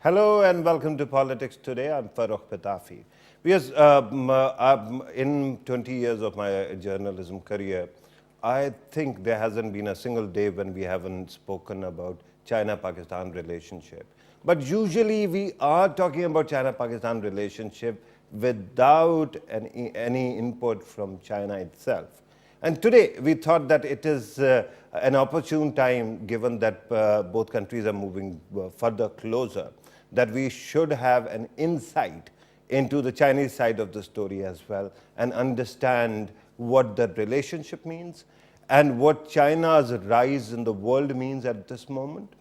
Hello and welcome to Politics Today. I'm Farhan Dogar. In 20 years of my journalism career, I think there hasn't been a single day when we haven't spoken about China-Pakistan relationship. But usually we are talking about China-Pakistan relationship without any input from China itself. And today we thought that it is an opportune time, given that both countries are moving further closer, that we should have an insight into the Chinese side of the story as well and understand what that relationship means and what China's rise in the world means at this moment,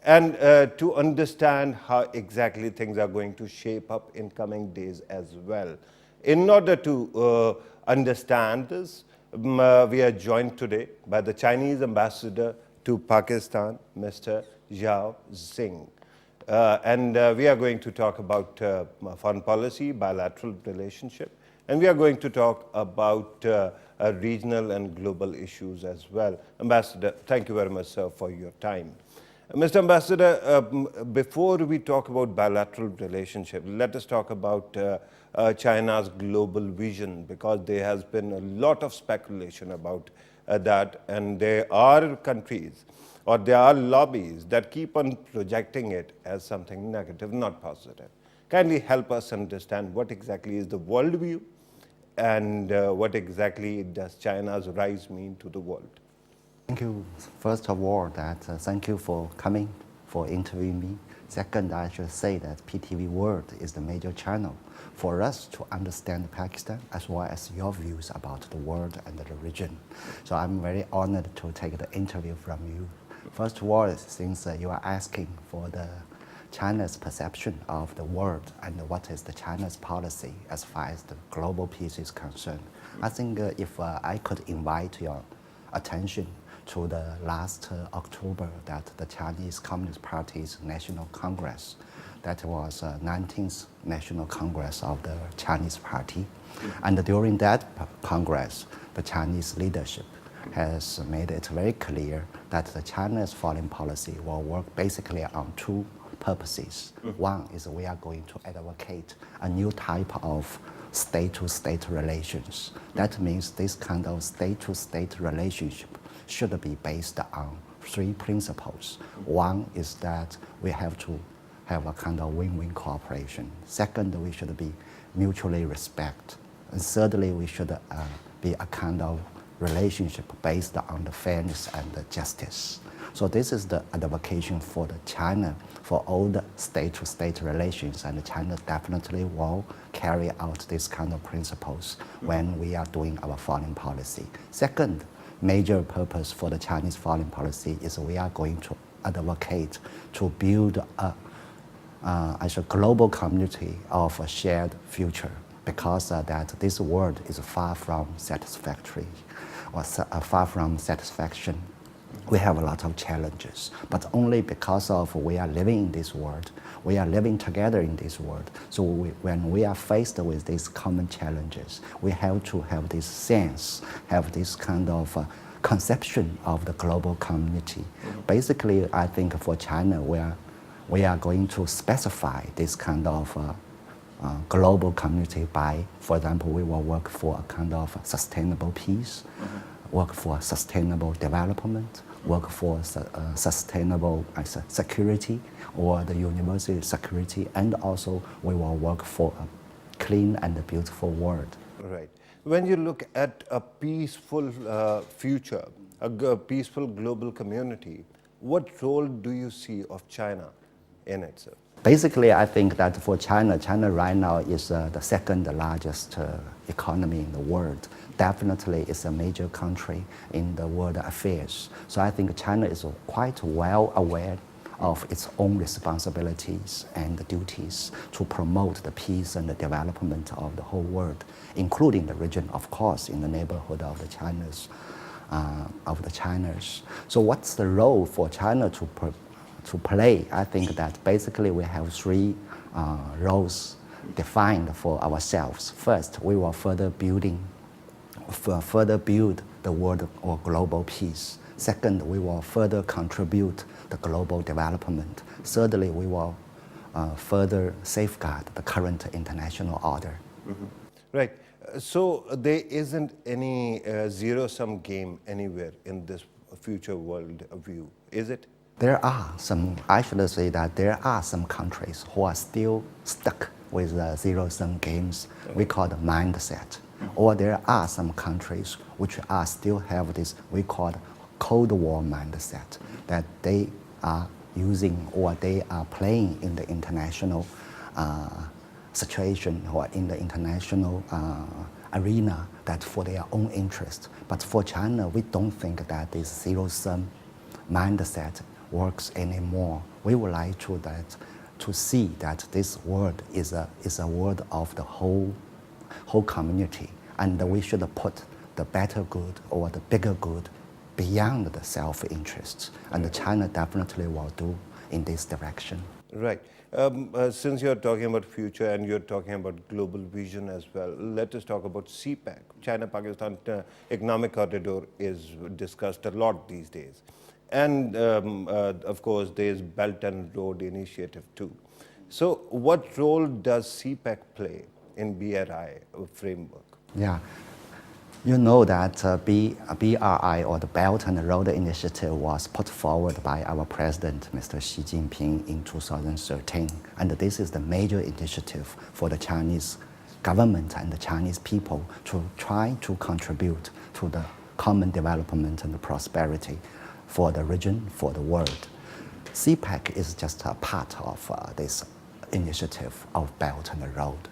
and to understand how exactly things are going to shape up in coming days as well. In order to understand this, we are joined today by the Chinese ambassador to Pakistan, Mr. Yao Jing. We are going to talk about foreign policy, bilateral relationship, and we are going to talk about regional and global issues as well. Ambassador, thank you very much, sir, for your time. Mr. Ambassador, before we talk about bilateral relationship, let us talk about China's global vision, because there has been a lot of speculation about that, and there are countries or there are lobbies that keep on projecting it as something negative, not positive. Kindly help us understand what exactly is the worldview and what exactly does China's rise mean to the world. Thank you. First of all, thank you for coming, for interviewing me. Second, I should say that PTV World is the major channel for us to understand Pakistan as well as your views about the world and the region. So I'm very honored to take the interview from you. First of all, since you are asking for the China's perception of the world and what is the China's policy as far as the global peace is concerned, I think if I could invite your attention to the last October that the Chinese Communist Party's National Congress, that was 19th National Congress of the Chinese Party. And during that Congress, the Chinese leadership has made it very clear that the China's foreign policy will work basically on two purposes. One is we are going to advocate a new type of state-to-state relations. That means this kind of state-to-state relationship should be based on three principles. One is that we have to have a kind of win-win cooperation. Second, we should be mutually respect. And thirdly, we should be a kind of relationship based on the fairness and the justice. So this is the advocation for the China for all the state-to-state relations, and China definitely will carry out this kind of principles when we are doing our foreign policy. Second major purpose for the Chinese foreign policy is we are going to advocate to build as a global community of a shared future, because that this world is far from satisfactory or far from satisfaction. We have a lot of challenges, but only because of we are living in this world, we are living together in this world. So when we are faced with these common challenges, we have to have this sense, have this kind of conception of the global community. Basically, I think for China, we are going to specify this kind of global community by, for example, we will work for a kind of sustainable peace, work for sustainable development, work for sustainable security or the universal security, and also we will work for a clean and beautiful world. Right. When you look at a peaceful future, a peaceful global community, what role do you see of China in it, sir? Basically, I think that for China right now is the second largest economy in the world. Definitely is a major country in the world affairs. So I think China is quite well aware of its own responsibilities and duties to promote the peace and the development of the whole world, including the region, of course, in the neighborhood of the Chinas. So what's the role for China to play? I think that basically we have three roles defined for ourselves. First, we will further build the world or global peace. Second, we will further contribute the global development. Thirdly, we will further safeguard the current international order. Right. So there isn't any zero-sum game anywhere in this future world view, is it? There are some, I should say that there are some countries who are still stuck with the zero-sum games we call the mindset. Or there are some countries which are still have this we call Cold War mindset, that they are using or they are playing in the international situation or in the international arena that for their own interest. But for China, we don't think that this zero-sum mindset works anymore. We would like to see that this world is a world of the whole community, and we should put the better good or the bigger good beyond the self-interest. And China definitely will do in this direction. Right. Since you're talking about future and you're talking about global vision as well, let us talk about CPEC. China-Pakistan Economic Corridor is discussed a lot these days. And of course, there's Belt and Road Initiative too. So what role does CPEC play in BRI framework? Yeah. You know that BRI, or the Belt and Road Initiative, was put forward by our president, Mr. Xi Jinping, in 2013. And this is the major initiative for the Chinese government and the Chinese people to try to contribute to the common development and prosperity for the region, for the world. CPEC is just a part of this initiative of Belt and Road.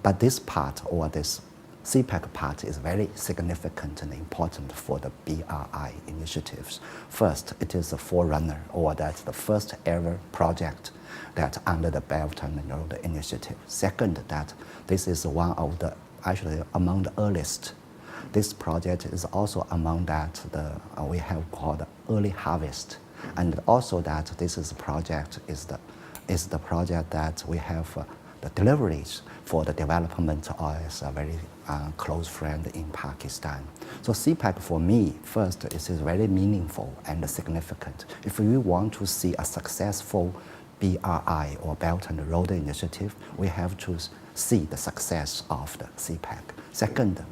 But this part, or this CPEC part, is very significant and important for the BRI initiatives. First, it is a forerunner, or that's the first ever project that under the Belt and Road Initiative. Second, that this is one of the, actually among the earliest. This project is also among that we have called early harvest, and also that this is a project is the project that we have the deliveries for the development as a very close friend in Pakistan. So CPEC for me, first, it is very meaningful and significant. If we want to see a successful BRI, or Belt and Road Initiative, we have to see the success of the CPEC. Second,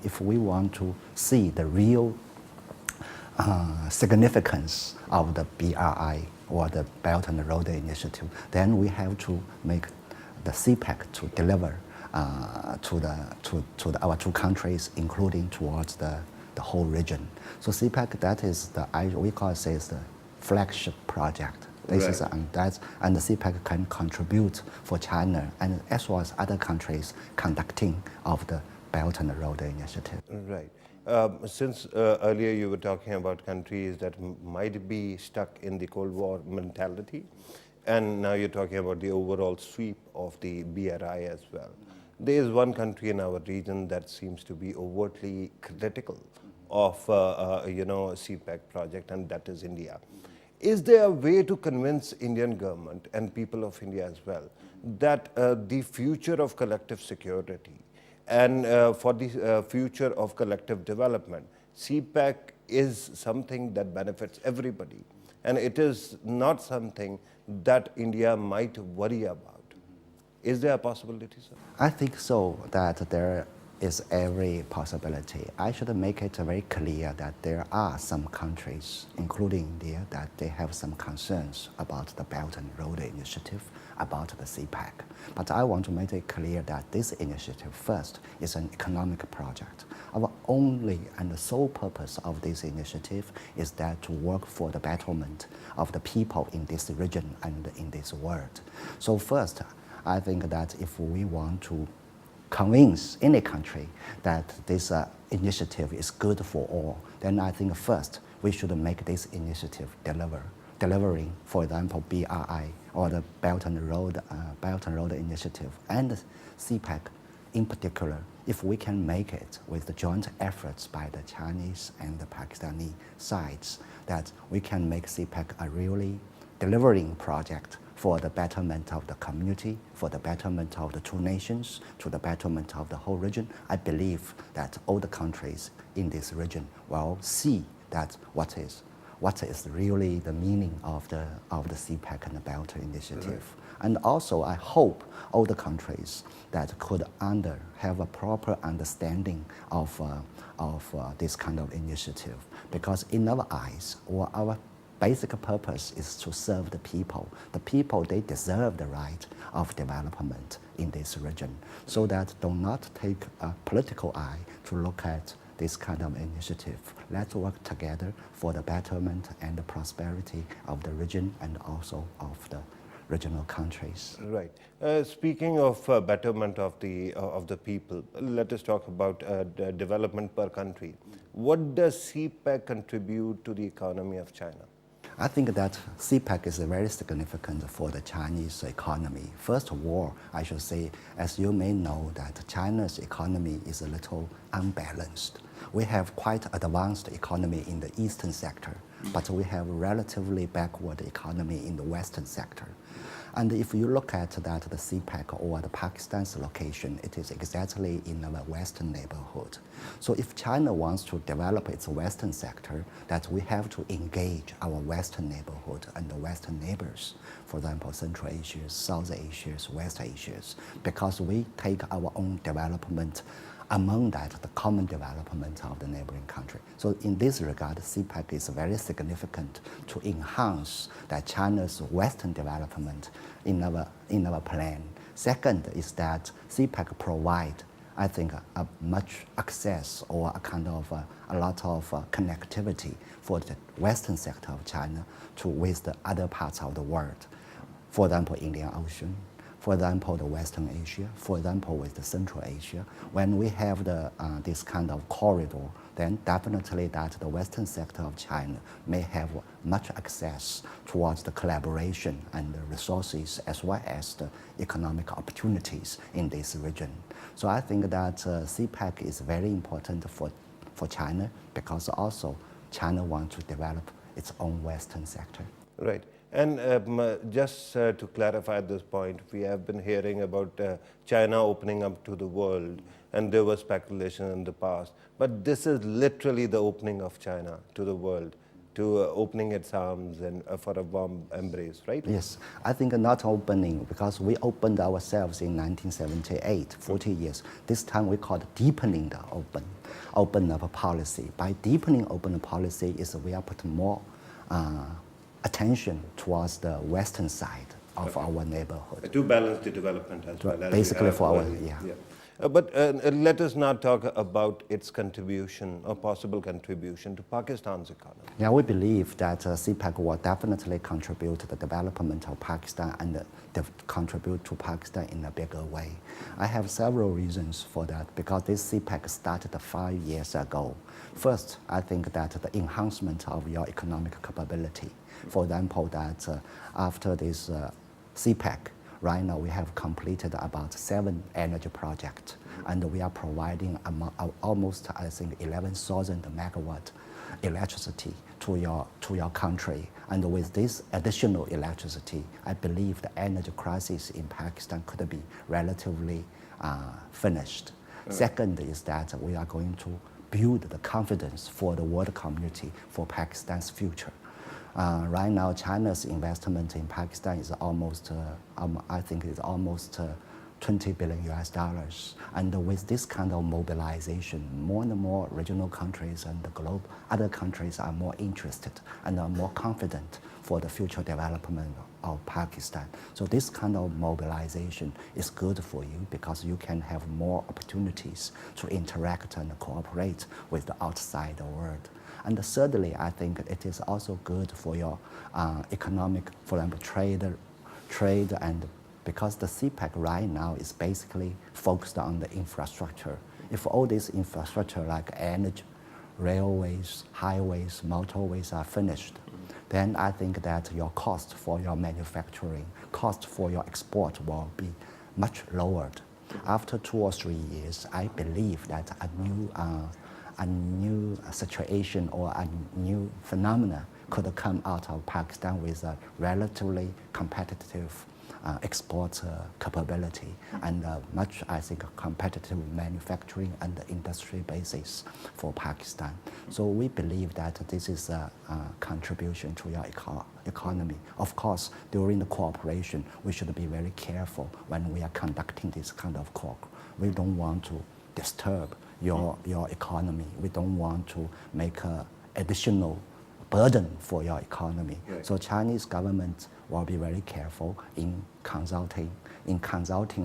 if we want to see the real significance of the BRI, or the Belt and Road Initiative, then we have to make the CPEC to deliver to our two countries, including towards the whole region. So CPEC, that is we call it the flagship project. This is, and the CPEC can contribute for China and as well as other countries conducting of the Belt and Road Initiative. Right. Since earlier you were talking about countries that might be stuck in the Cold War mentality, and now you're talking about the overall sweep of the BRI as well. There is one country in our region that seems to be overtly critical of CPEC project, and that is India. Is there a way to convince Indian government and people of India as well that the future of collective security and for the future of collective development, CPEC is something that benefits everybody, and it is not something that India might worry about? Is there a possibility, sir? I think so, that there is every possibility. I should make it very clear that there are some countries, including India, that they have some concerns about the Belt and Road Initiative, about the CPEC. But I want to make it clear that this initiative, first, is an economic project. Our only and the sole purpose of this initiative is that to work for the betterment of the people in this region and in this world. So first, I think that if we want to convince any country that this initiative is good for all, then I think first we should make this initiative delivering, for example, BRI, or the Belt and Road Initiative, and CPEC in particular. If we can make it with the joint efforts by the Chinese and the Pakistani sides, that we can make CPEC a really delivering project for the betterment of the community, for the betterment of the two nations, to the betterment of the whole region. I believe that all the countries in this region will see that what is really the meaning of the CPEC and the Belt Initiative. And also, I hope all the countries that could have a proper understanding of this kind of initiative, because in our eyes, or our basic purpose is to serve the people. The people, they deserve the right of development in this region, so that do not take a political eye to look at this kind of initiative. Let's work together for the betterment and the prosperity of the region and also of the regional countries. Right. Speaking of betterment of the people, let us talk about the development per country. What does CPEC contribute to the economy of China? I think that CPEC is very significant for the Chinese economy. First of all, I should say, as you may know, that China's economy is a little unbalanced. We have quite advanced economy in the eastern sector, but we have relatively backward economy in the western sector. And if you look at that, the CPEC or the Pakistan's location, it is exactly in our western neighborhood. So if China wants to develop its western sector, that we have to engage our western neighborhood and the western neighbors, for example, Central Asia, South Asia, West Asia, because we take our own development among that, the common development of the neighboring country. So in this regard, CPEC is very significant to enhance that China's Western development in our plan. Second is that CPEC provide, I think, a much access or a kind of a lot of connectivity for the Western sector of China with the other parts of the world. For example, Indian Ocean, for example, the Western Asia, for example, with the Central Asia. When we have this kind of corridor, then definitely that the Western sector of China may have much access towards the collaboration and the resources as well as the economic opportunities in this region. So I think that CPEC is very important for China, because also China wants to develop its own Western sector. Right. And just to clarify this point, we have been hearing about China opening up to the world, and there was speculation in the past. But this is literally the opening of China to the world, to opening its arms and for a warm embrace, right? Yes, I think not opening, because we opened ourselves in 1978, 40 years. This time we call it deepening the open up policy. By deepening open policy is we are putting more attention towards the western side of our neighborhood. To balance the development as well. Basically for our, yeah. But let us now talk about its contribution or possible contribution to Pakistan's economy. Yeah, we believe that CPEC will definitely contribute to the development of Pakistan and contribute to Pakistan in a bigger way. I have several reasons for that, because this CPEC started 5 years ago. First, I think that the enhancement of your economic capability. For example, that after this CPEC, right now we have completed about 7 energy projects, and we are providing almost, I think, 11,000 megawatt electricity to your country. And with this additional electricity, I believe the energy crisis in Pakistan could be relatively finished. Second is that we are going to build the confidence for the world community for Pakistan's future. Right now, China's investment in Pakistan is almost, I think, is almost 20 billion US dollars. And with this kind of mobilization, more and more regional countries and the globe, other countries are more interested and are more confident for the future development of Pakistan. So this kind of mobilization is good for you, because you can have more opportunities to interact and cooperate with the outside world. And thirdly, I think it is also good for your economic, for example, trade, and because the CPEC right now is basically focused on the infrastructure. If all this infrastructure like energy, railways, highways, motorways are finished, then I think that your cost for your manufacturing, cost for your export will be much lowered. After 2 or 3 years, I believe that a new situation or a new phenomena could come out of Pakistan with a relatively competitive export capability and much, I think, competitive manufacturing and industry basis for Pakistan. So we believe that this is a contribution to your economy. Of course, during the cooperation, we should be very careful when we are conducting this kind of cooperation. We don't want to disturb your economy. We don't want to make an additional burden for your economy. Right. So Chinese government will be very careful in consulting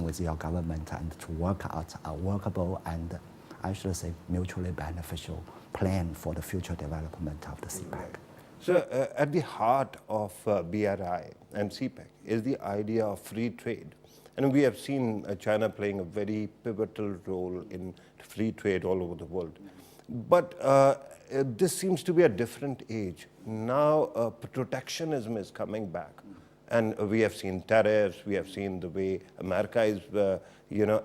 with your government and to work out a workable and, I should say, mutually beneficial plan for the future development of the CPEC. So at the heart of BRI and CPEC is the idea of free trade. And we have seen China playing a very pivotal role in free trade all over the world. But this seems to be a different age. Now protectionism is coming back. And we have seen tariffs, we have seen the way America is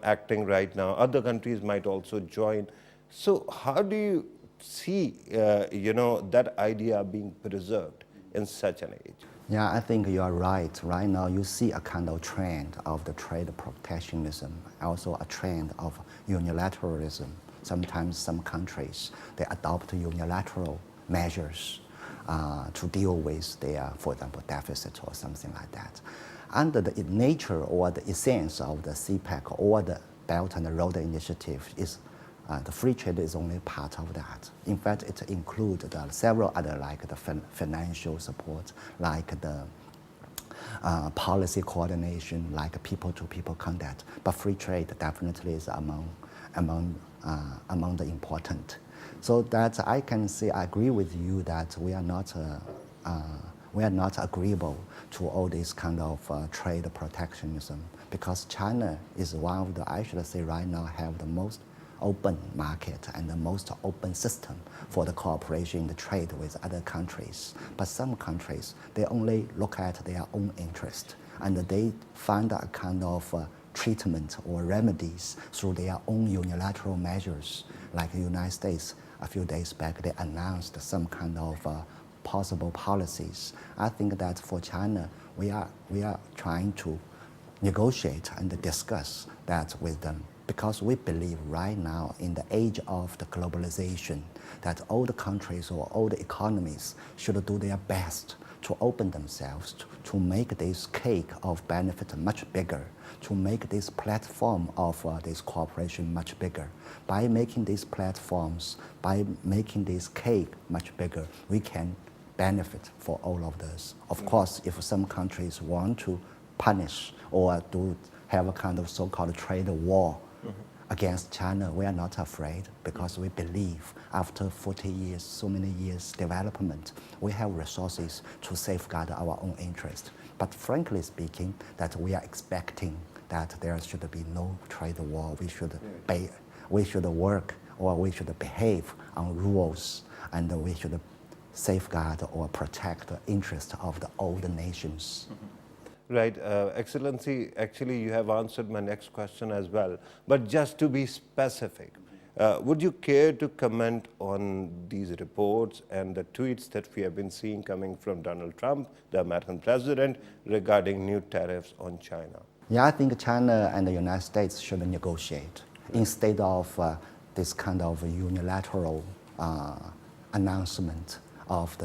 acting right now. Other countries might also join. So how do you see that idea being preserved in such an age? Yeah, I think you are right. Right now, you see a kind of trend of the trade protectionism, also a trend of unilateralism. Sometimes some countries, they adopt unilateral measures to deal with their, for example, deficit or something like that. Under the nature or the essence of the CPEC or the Belt and Road Initiative is the free trade is only part of that. In fact, it includes several other, like the financial support, like the policy coordination, like people-to-people contact. But free trade definitely is among the important. So that I can say, I agree with you that we are not agreeable to all this kind of trade protectionism, because China is one of the, I should say right now, have the most open market and the most open system for the cooperation in the trade with other countries. But some countries, they only look at their own interest and they find a kind of treatment or remedies through their own unilateral measures. Like the United States, a few days back, they announced some kind of possible policies. I think that for China, we are trying to negotiate and discuss that with them, because we believe right now in the age of the globalization that all the countries or all the economies should do their best to open themselves, to make this cake of benefit much bigger, to make this platform of this cooperation much bigger. By making these platforms, by making this cake much bigger, we can benefit for all of this. Of course, if some countries want to punish or to have a kind of so-called trade war against China, we are not afraid, because we believe after 40 years, so many years development, we have resources to safeguard our own interest. But frankly speaking, that we are expecting that there should be no trade war. We should work or we should behave on rules, and we should safeguard or protect the interest of the older nations. Right, Excellency, actually you have answered my next question as well. But just to be specific, would you care to comment on these reports and the tweets that we have been seeing coming from Donald Trump, the American president, regarding new tariffs on China? Yeah, I think China and the United States should negotiate instead of this kind of unilateral announcement of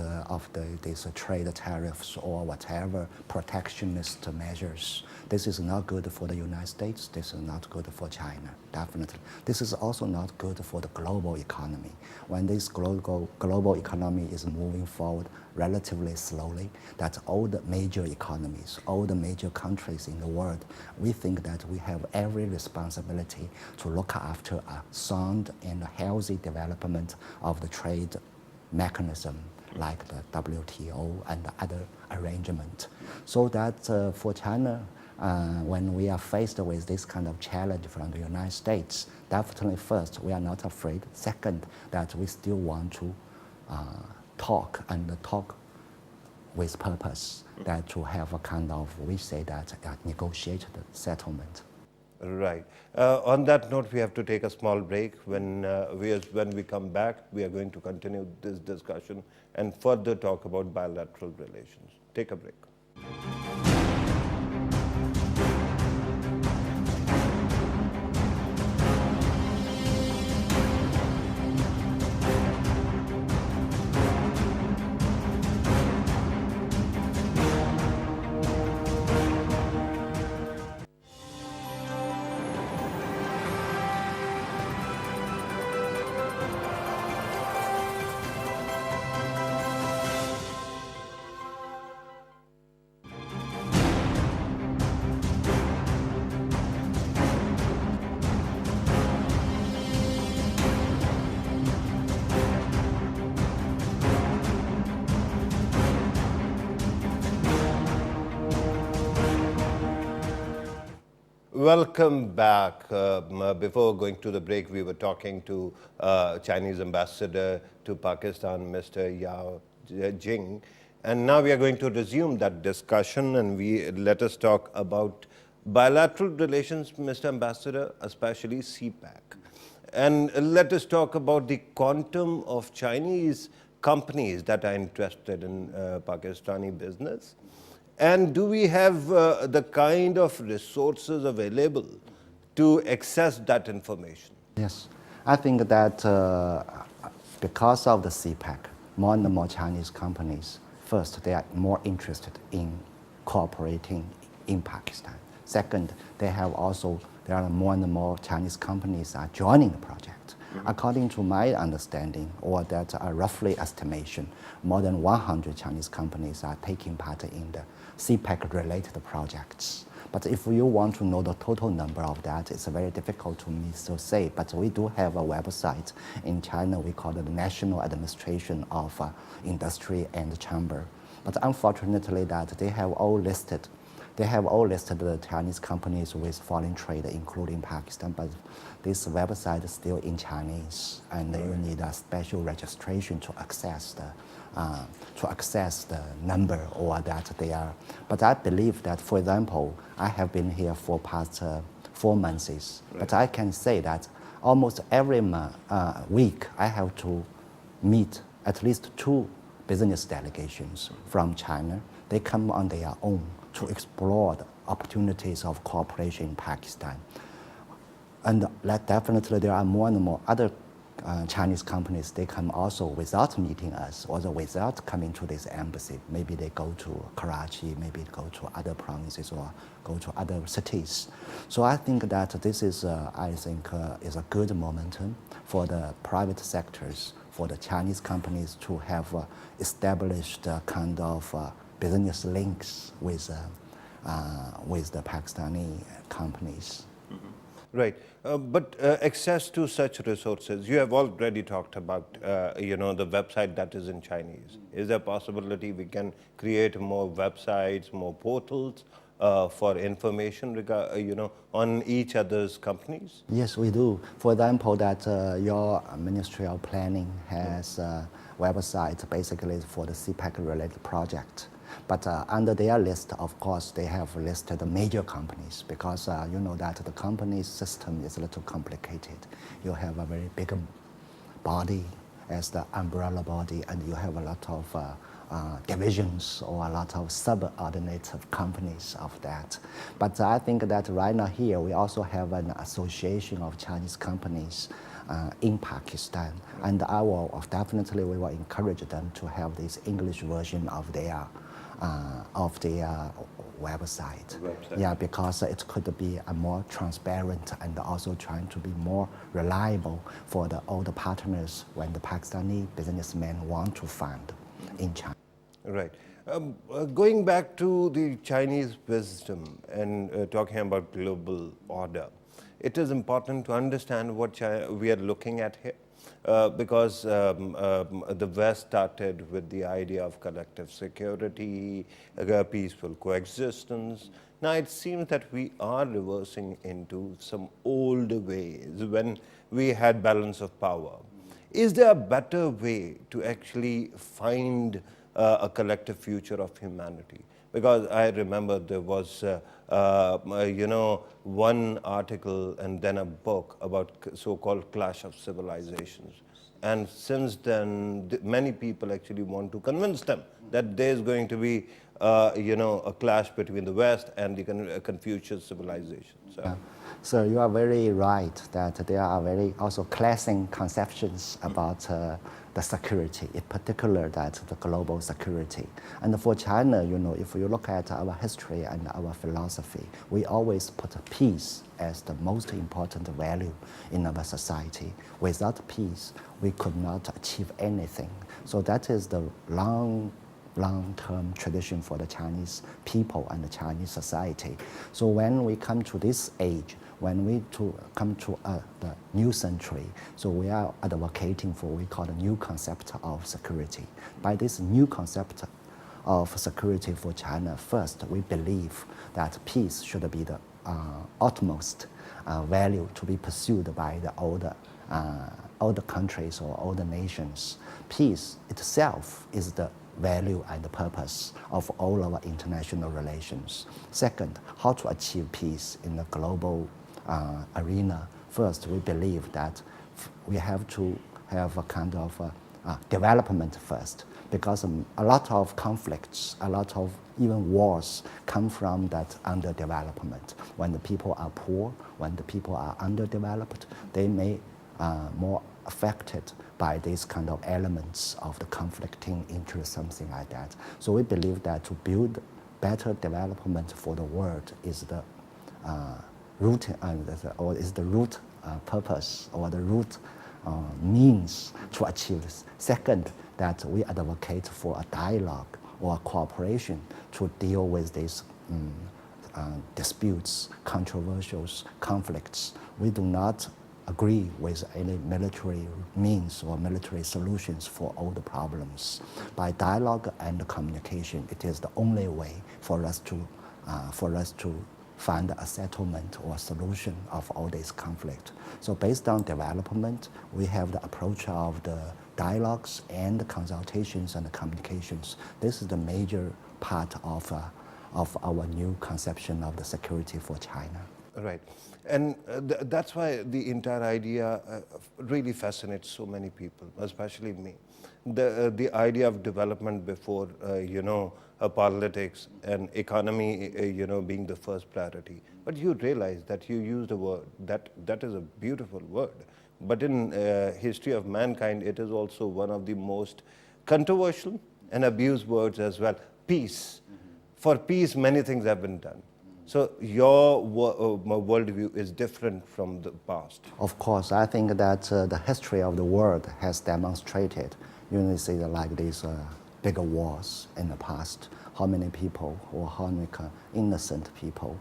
these trade tariffs or whatever protectionist measures. This is not good for the United States. This is not good for China, definitely. This is also not good for the global economy. When this global economy is moving forward relatively slowly, that all the major economies, all the major countries in the world, we think that we have every responsibility to look after a sound and healthy development of the trade mechanism, like the WTO and the other arrangement. So that for China, when we are faced with this kind of challenge from the United States, definitely first, we are not afraid. Second, that we still want to talk with purpose, that to have a kind of, we say that, negotiated settlement. Right. On that note, we have to take a small break. When we come back, we are going to continue this discussion and further talk about bilateral relations. Take a break. Welcome back. Before going to the break, we were talking to Chinese ambassador to Pakistan, Mr. Yao Jing. And now we are going to resume that discussion and let us talk about bilateral relations, Mr. Ambassador, especially CPAC. And let us talk about the quantum of Chinese companies that are interested in Pakistani business. And do we have the kind of resources available to access that information? Yes, I think that because of the CPEC, more and more Chinese companies, first, they are more interested in cooperating in Pakistan. Second, there are more and more Chinese companies are joining the project. According to my understanding, or that are roughly estimation, more than 100 Chinese companies are taking part in the CPEC-related projects. But if you want to know the total number of that, it's very difficult to me to say. But we do have a website in China. We call it the National Administration of Industry and Chamber. But unfortunately, that they have all listed the Chinese companies with foreign trade, including Pakistan. But this website is still in Chinese, and you need a special registration to access the number or that they are. But I believe that, for example, I have been here for past 4 months, right. But I can say that almost every week I have to meet at least 2 business delegations from China. They come on their own to explore the opportunities of cooperation in Pakistan. And definitely there are more and more other Chinese companies, they come also without meeting us or without coming to this embassy. Maybe they go to Karachi, maybe go to other provinces or go to other cities. So I think that this is, is a good momentum for the private sectors, for the Chinese companies to have established kind of business links with the Pakistani companies. Right, but access to such resources, you have already talked about, the website that is in Chinese. Is there a possibility we can create more websites, more portals for information, on each other's companies? Yes, we do. For example, that your Ministry of Planning has a website basically for the CPEC-related project. But under their list, of course, they have listed the major companies because you know that the company system is a little complicated. You have a very big body as the umbrella body, and you have a lot of divisions or a lot of subordinate companies of that. But I think that right now here, we also have an association of Chinese companies in Pakistan, and definitely we will encourage them to have this English version of their website. Yeah, because it could be a more transparent and also trying to be more reliable for all the partners when the Pakistani businessmen want to fund in China. Right. Going back to the Chinese wisdom and talking about global order, it is important to understand what we are looking at here. Because the West started with the idea of collective security, peaceful coexistence. Now it seems that we are reversing into some old ways when we had balance of power. Is there a better way to actually find a collective future of humanity? Because I remember there was, one article and then a book about so-called clash of civilizations. And since then, many people actually want to convince them that there's going to be, a clash between the West and the Confucius civilization. So you are very right that there are very also clashing conceptions about the security, in particular that the global security. And for China, if you look at our history and our philosophy, we always put peace as the most important value in our society. Without peace, we could not achieve anything. So that is the long-term tradition for the Chinese people and the Chinese society. So when we come to this age, when we come to the new century, so we are advocating for what we call the new concept of security. By this new concept of security for China, first, we believe that peace should be the utmost value to be pursued by the older countries or older nations. Peace itself is the value and the purpose of all our international relations. Second, how to achieve peace in the global arena. First, we believe that we have to have a kind of development first, because a lot of conflicts, a lot of even wars come from that underdevelopment. When the people are poor, when the people are underdeveloped, they may more affected by these kind of elements of the conflicting interests, something like that. So we believe that to build better development for the world is the root or is the root purpose or the root means to achieve this. Second, that we advocate for a dialogue or a cooperation to deal with these disputes, controversials, conflicts. We do not agree with any military means or military solutions for all the problems. By dialogue and communication, it is the only way for us to find a settlement or solution of all this conflict. So based on development, we have the approach of the dialogues and the consultations and the communications. This is the major part of our new conception of the security for China. Right. And that's why the entire idea really fascinates so many people, especially me. The idea of development before, politics and economy, being the first priority. But you realize that you used a word, that is a beautiful word. But in history of mankind, it is also one of the most controversial and abused words as well. Peace. For peace, many things have been done. So your worldview is different from the past. Of course, I think that the history of the world has demonstrated, you see like these bigger wars in the past, how many people or how many innocent people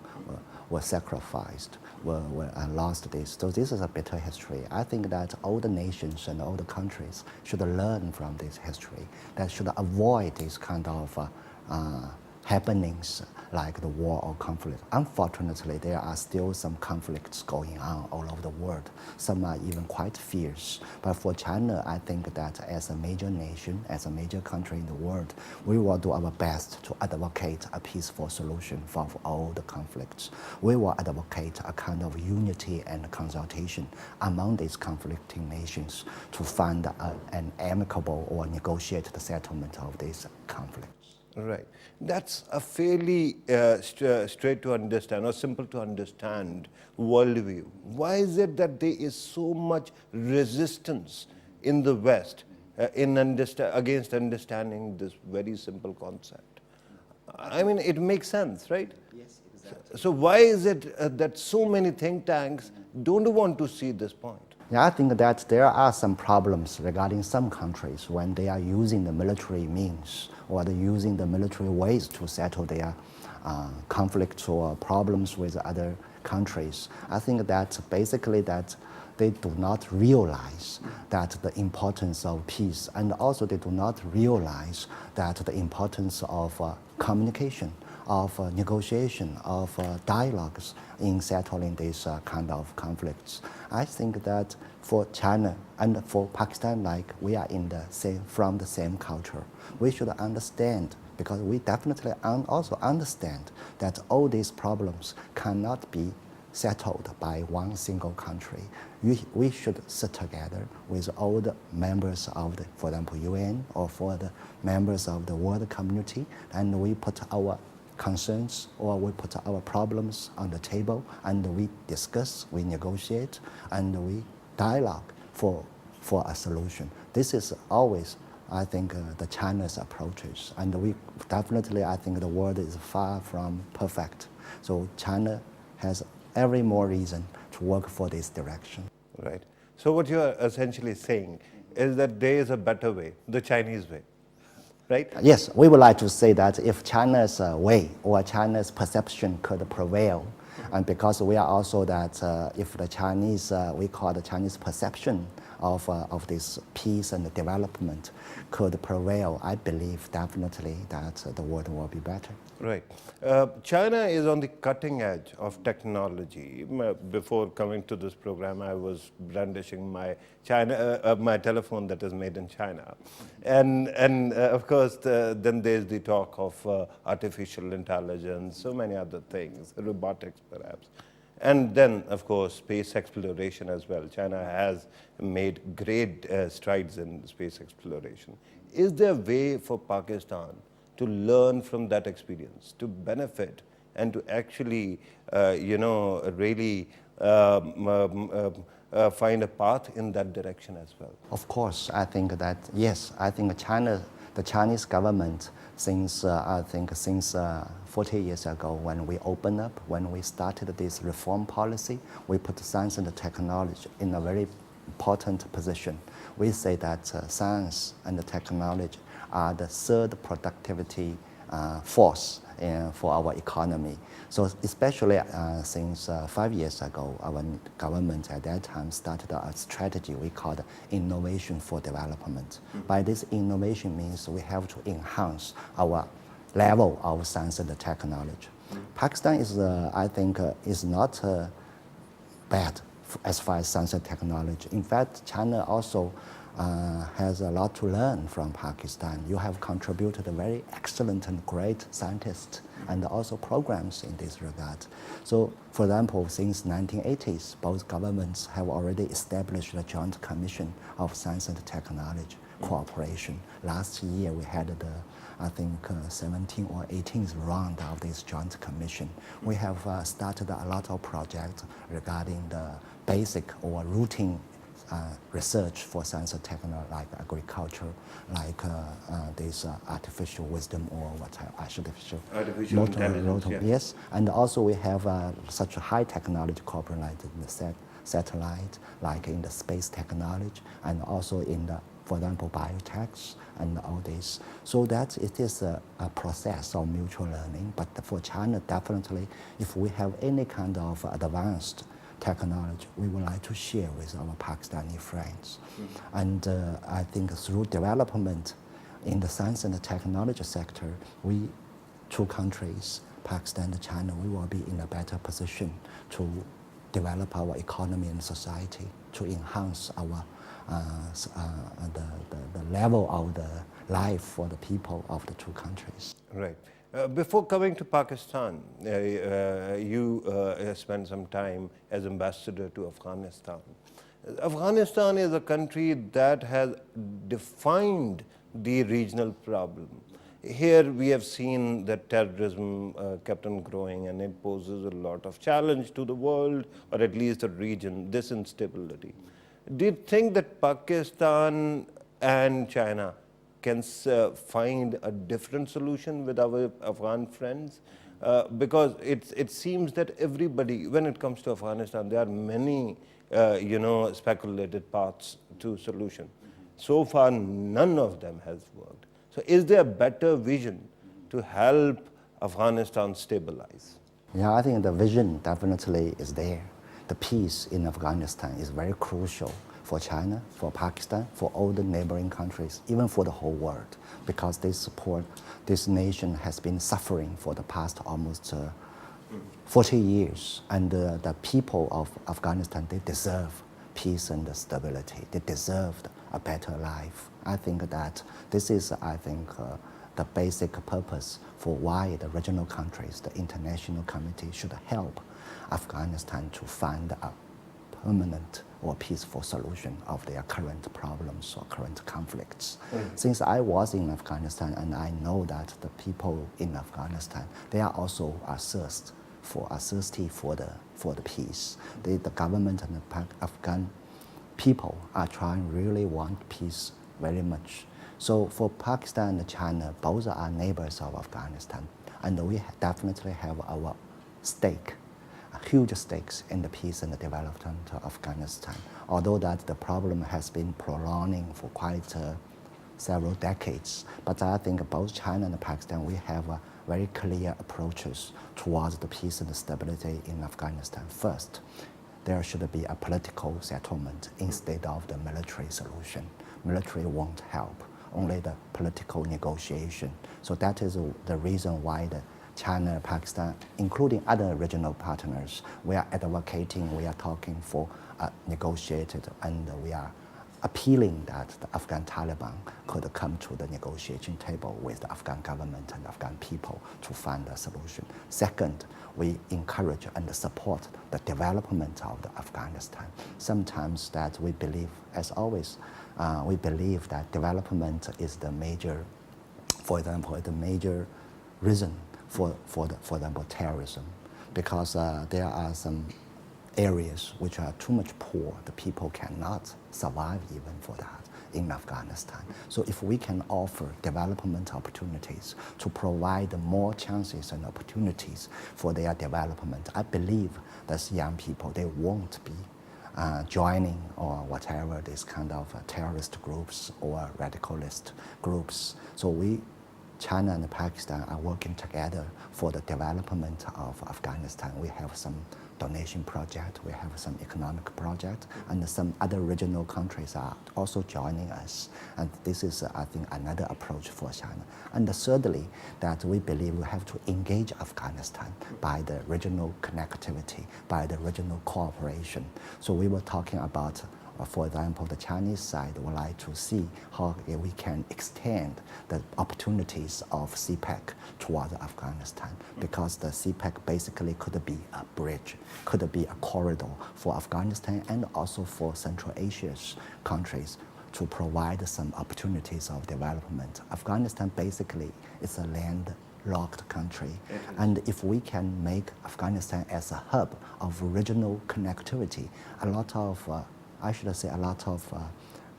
were sacrificed, were lost this. So this is a bitter history. I think that all the nations and all the countries should learn from this history, that should avoid this kind of happenings like the war or conflict. Unfortunately, there are still some conflicts going on all over the world. Some are even quite fierce. But for China, I think that as a major nation, as a major country in the world, we will do our best to advocate a peaceful solution for all the conflicts. We will advocate a kind of unity and consultation among these conflicting nations to find an amicable or negotiated settlement of these conflicts. Right. That's a fairly straight to understand or simple to understand worldview. Why is it that there is so much resistance in the West against understanding this very simple concept? I mean, it makes sense, right? Yes, exactly. So why is it that so many think tanks don't want to see this point? Yeah, I think that there are some problems regarding some countries when they are using the military means or they're using the military ways to settle their conflicts or problems with other countries. I think that basically that they do not realize that the importance of peace, and also they do not realize that the importance of communication, of negotiation, of dialogues in settling these kind of conflicts. I think that for China and for Pakistan, like we are from the same culture, we should understand, because we definitely also understand that all these problems cannot be settled by one single country. We should sit together with all the members of the, for example, UN or for the members of the world community, and we put our concerns or we put our problems on the table and we discuss, we negotiate, and we dialogue for a solution. This is always, I think, the China's approaches, and we definitely, I think the world is far from perfect. So China has every more reason to work for this direction. Right. So what you are essentially saying is that there is a better way, the Chinese way, right? Yes, we would like to say that if China's way or China's perception could prevail, and because we are also that if the Chinese, we call the Chinese perception of this peace and development could prevail, I believe definitely that the world will be better. Right. China is on the cutting edge of technology. Before coming to this program, I was brandishing my my telephone that is made in China, and of course, then there's the talk of artificial intelligence, so many other things, robotics perhaps. And then, of course, space exploration as well. China has made great strides in space exploration. Is there a way for Pakistan to learn from that experience, to benefit, and to actually, really find a path in that direction as well? Of course, I think that, yes, I think the Chinese government, since 40 years ago when we opened up, when we started this reform policy, we put science and technology in a very important position. We say that science and technology are the third productivity force for our economy. So especially since 5 years ago, our government at that time started a strategy we called innovation for development. By this innovation means we have to enhance our level of science and technology. Pakistan is, I think, is not bad as far as science and technology. In fact, China also has a lot to learn from Pakistan. You have contributed a very excellent and great scientists and also programs in this regard. So, for example, since 1980s, both governments have already established a joint commission of science and technology cooperation. Last year, we had the, I think, 17th or 18th round of this joint commission. We have started a lot of projects regarding the basic or routine research for science and technology, like agriculture, like this artificial wisdom, or what artificial intelligence. Yeah. Yes, and also we have such a high technology corporate like in the satellite, like in the space technology, and also in the, for example, biotechs and all this. So that it is a process of mutual learning. But for China, definitely, if we have any kind of advanced technology, we would like to share with our Pakistani friends. And I think through development in the science and the technology sector, we, two countries, Pakistan and China, we will be in a better position to develop our economy and society, to enhance our the level of the life for the people of the two countries. Right. Before coming to Pakistan, you spent some time as ambassador to Afghanistan. Afghanistan is a country that has defined the regional problem. Here we have seen that terrorism kept on growing, and it poses a lot of challenge to the world, or at least the region, this instability. Do you think that Pakistan and China can find a different solution with our Afghan friends? Because it seems that everybody, when it comes to Afghanistan, there are many, speculated paths to solution. So far, none of them has worked. So is there a better vision to help Afghanistan stabilize? Yeah, I think the vision definitely is there. The peace in Afghanistan is very crucial for China, for Pakistan, for all the neighboring countries, even for the whole world, because they support, this nation has been suffering for the past almost 40 years. And the people of Afghanistan, they deserve peace and stability. They deserve a better life. I think that this is, the basic purpose for why the regional countries, the international community should help Afghanistan to find a permanent or peaceful solution of their current problems or current conflicts. Since I was in Afghanistan, and I know that the people in Afghanistan, they are also thirsty for the peace. The government and the Afghan people are trying, really want peace very much. So for Pakistan and China, both are neighbors of Afghanistan, and we definitely have our stake, huge stakes in the peace and the development of Afghanistan. Although that the problem has been prolonging for quite several decades, but I think both China and Pakistan, we have very clear approaches towards the peace and the stability in Afghanistan. First, there should be a political settlement instead of the military solution. Military won't help, only the political negotiation. So that is the reason why the China, Pakistan, including other regional partners, we are advocating, we are talking for negotiated, and we are appealing that the Afghan Taliban could come to the negotiation table with the Afghan government and Afghan people to find a solution. Second, we encourage and support the development of the Afghanistan. Sometimes that we believe, as always, we believe that development is the major, for example, the major reason for example, terrorism, because there are some areas which are too much poor. The people cannot survive even for that in Afghanistan. So if we can offer development opportunities to provide more chances and opportunities for their development, I believe that young people, they won't be joining or whatever this kind of terrorist groups or radicalist groups. So China and Pakistan are working together for the development of Afghanistan. We have some donation project, we have some economic project, and some other regional countries are also joining us. And this is, I think, another approach for China. And thirdly, that we believe we have to engage Afghanistan by the regional connectivity, by the regional cooperation. So we were talking about, for example, the Chinese side would like to see how we can extend the opportunities of CPEC towards Afghanistan, because the CPEC basically could be a bridge, could be a corridor for Afghanistan and also for Central Asia's countries to provide some opportunities of development. Afghanistan basically is a landlocked country, and if we can make Afghanistan as a hub of regional connectivity, a lot of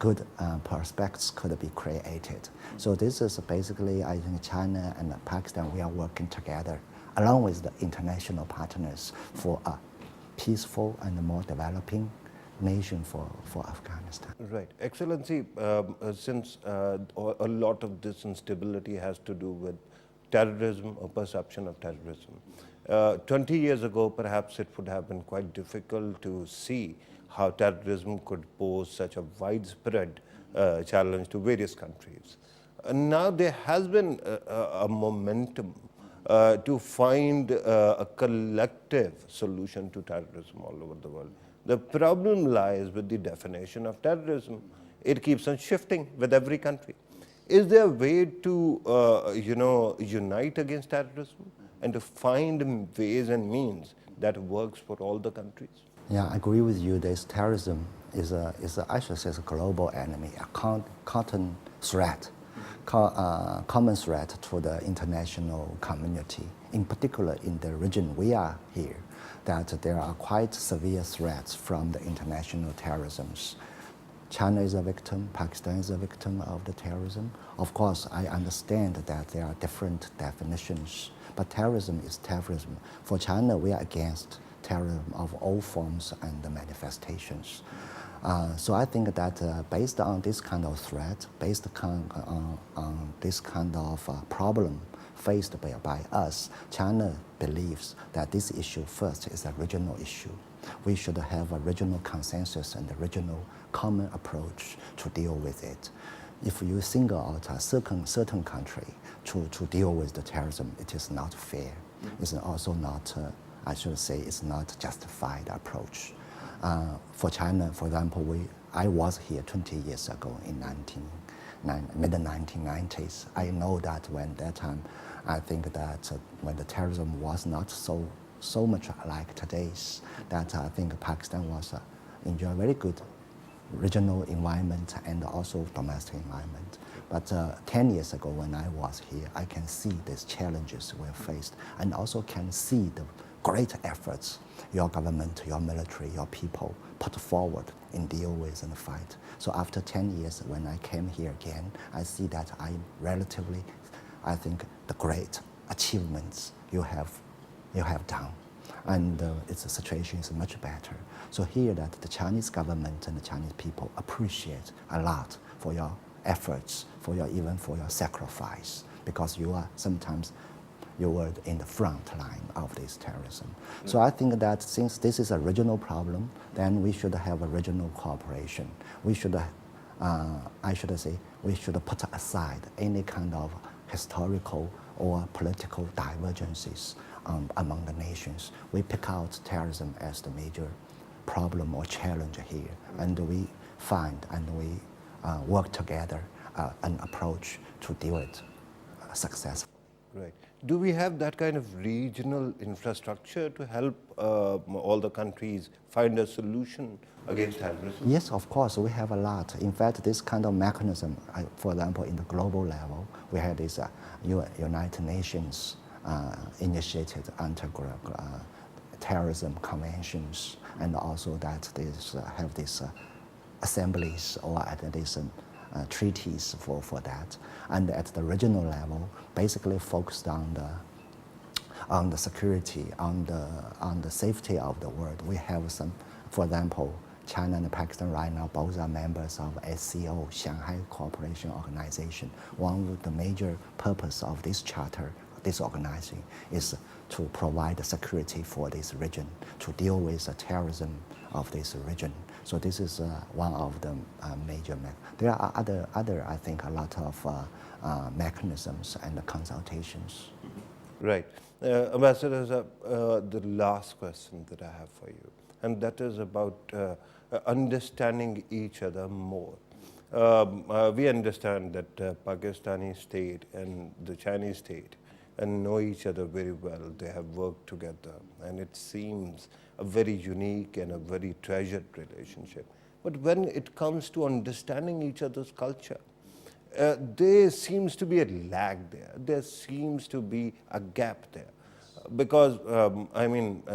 good prospects could be created. So this is basically, I think, China and Pakistan, we are working together along with the international partners for a peaceful and more developing nation for Afghanistan. Right. Excellency, since a lot of this instability has to do with terrorism or perception of terrorism. 20 years ago, perhaps it would have been quite difficult to see how terrorism could pose such a widespread challenge to various countries. Now there has been a momentum to find a collective solution to terrorism all over the world. The problem lies with the definition of terrorism. It keeps on shifting with every country. Is there a way to unite against terrorism and to find ways and means that works for all the countries? Yeah, I agree with you. This terrorism is I should say, a global enemy, a common threat to the international community. In particular, in the region we are here, that there are quite severe threats from the international terrorisms. China is a victim, Pakistan is a victim of the terrorism. Of course, I understand that there are different definitions, but terrorism is terrorism. For China, we are against terrorism of all forms and manifestations. So I think that based on this kind of threat, based on this kind of problem faced by us, China believes that this issue first is a regional issue. We should have a regional consensus and a regional common approach to deal with it. If you single out a certain country to deal with the terrorism, it is not fair. It's also not, I should say, it's not justified approach. For China, for example, I was here 20 years ago in mid-1990s. I know that when that time, I think that when the terrorism was not so much like today's, that I think Pakistan was enjoy very good regional environment and also domestic environment. But 10 years ago when I was here, I can see these challenges we faced and also can see the great efforts your government, your military, your people put forward in deal with and fight. So after 10 years, when I came here again, I see that I think the great achievements you have done. And its situation is much better. So here that the Chinese government and the Chinese people appreciate a lot for your efforts, even for your sacrifice, because you are sometimes you were in the front line of this terrorism. So I think that since this is a regional problem, then we should have a regional cooperation. We should, I should say, we should put aside any kind of historical or political divergences among the nations. We pick out terrorism as the major problem or challenge here, and we find and we work together an approach to deal it successfully. Right. Do we have that kind of regional infrastructure to help all the countries find a solution against terrorism? Yes, of course, we have a lot. In fact, this kind of mechanism, for example, in the global level, we have this United Nations initiated anti-terrorism conventions, and also that they have these assemblies or these treaties for that. And at the regional level, basically focused on the security, on the safety of the world. We have some, for example, China and Pakistan right now both are members of SCO, Shanghai Cooperation Organization. One of the major purpose of this charter, this organization, is to provide security for this region, to deal with the terrorism of this region. So this is one of the major. There are other, I think, a lot of mechanisms and consultations. Right. Ambassador, the last question that I have for you, and that is about understanding each other more. We understand that Pakistani state and the Chinese state and know each other very well. They have worked together, and it seems a very unique and a very treasured relationship. But when it comes to understanding each other's culture, there seems to be a lag there. There seems to be a gap there. Because,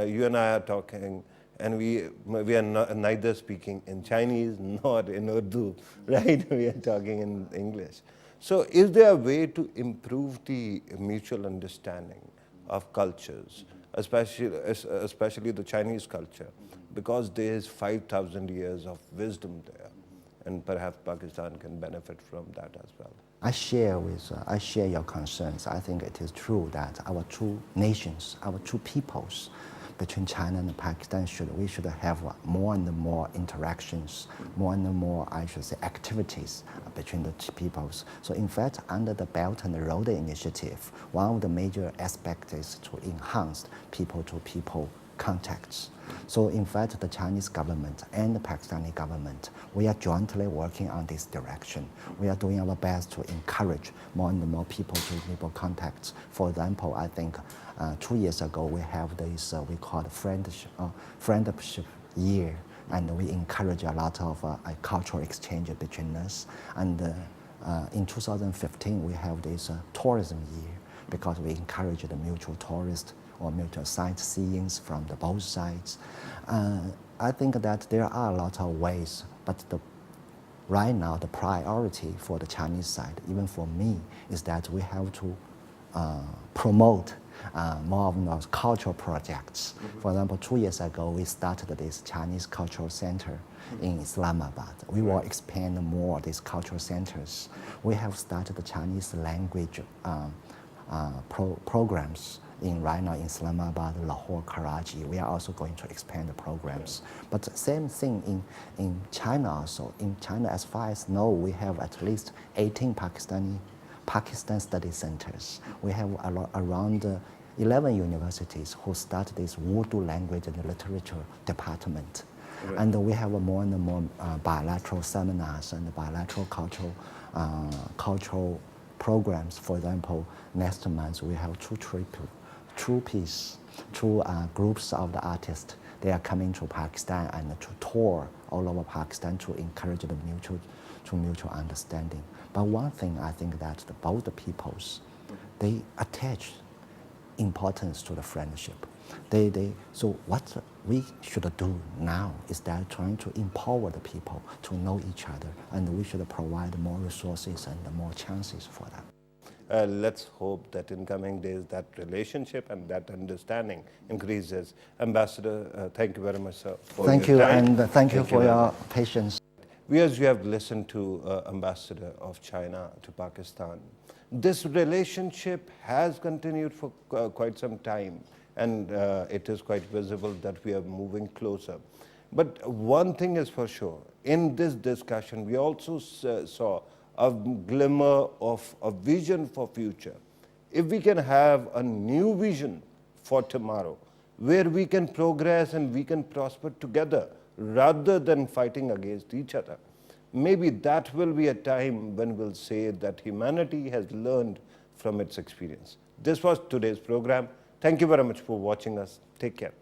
you and I are talking, and we are neither speaking in Chinese nor in Urdu, right? We are talking in English. So is there a way to improve the mutual understanding of cultures, especially the Chinese culture? Because there is 5,000 years of wisdom there, and perhaps Pakistan can benefit from that as well. I share your concerns. I think it is true that our two nations, our two peoples, between China and Pakistan, we should have more and more interactions, more and more, I should say, activities between the two peoples. So in fact, under the Belt and Road Initiative, one of the major aspects is to enhance people-to-people contacts. So in fact, the Chinese government and the Pakistani government, we are jointly working on this direction. We are doing our best to encourage more and more people-to-people contacts. For example, I think 2 years ago, we have this, we call it friendship year, and we encourage a lot of cultural exchange between us. And in 2015, we have this tourism year, because we encourage the mutual tourist or mutual sightseeing from the both sides. I think that there are a lot of ways, but right now the priority for the Chinese side, even for me, is that we have to promote more of those cultural projects. For example, 2 years ago, we started this Chinese Cultural Center in Islamabad. We will expand more these cultural centers. We have started the Chinese language programs right now in Islamabad, Lahore, Karachi. We are also going to expand the programs. But same thing in China also. In China, as far as I know, we have at least 18 Pakistan study centers. We have around 11 universities who start this Urdu language and literature department. Right. And we have more and more bilateral seminars and bilateral cultural programs. For example, next month we have two groups of the artists. They are coming to Pakistan and to tour all over Pakistan to encourage the mutual understanding. But one thing I think that both the peoples, they attach importance to the friendship. So what we should do now is that trying to empower the people to know each other, and we should provide more resources and more chances for them. Let's hope that in coming days that relationship and that understanding increases. Ambassador, thank you very much, sir. Thank you, and thank you for your patience. Viewers, you have listened to Ambassador of China to Pakistan. This relationship has continued for quite some time, and it is quite visible that we are moving closer. But one thing is for sure, in this discussion, we also saw a glimmer of a vision for future. If we can have a new vision for tomorrow, where we can progress and we can prosper together rather than fighting against each other, maybe that will be a time when we'll say that humanity has learned from its experience. This was today's program. Thank you very much for watching us. Take care.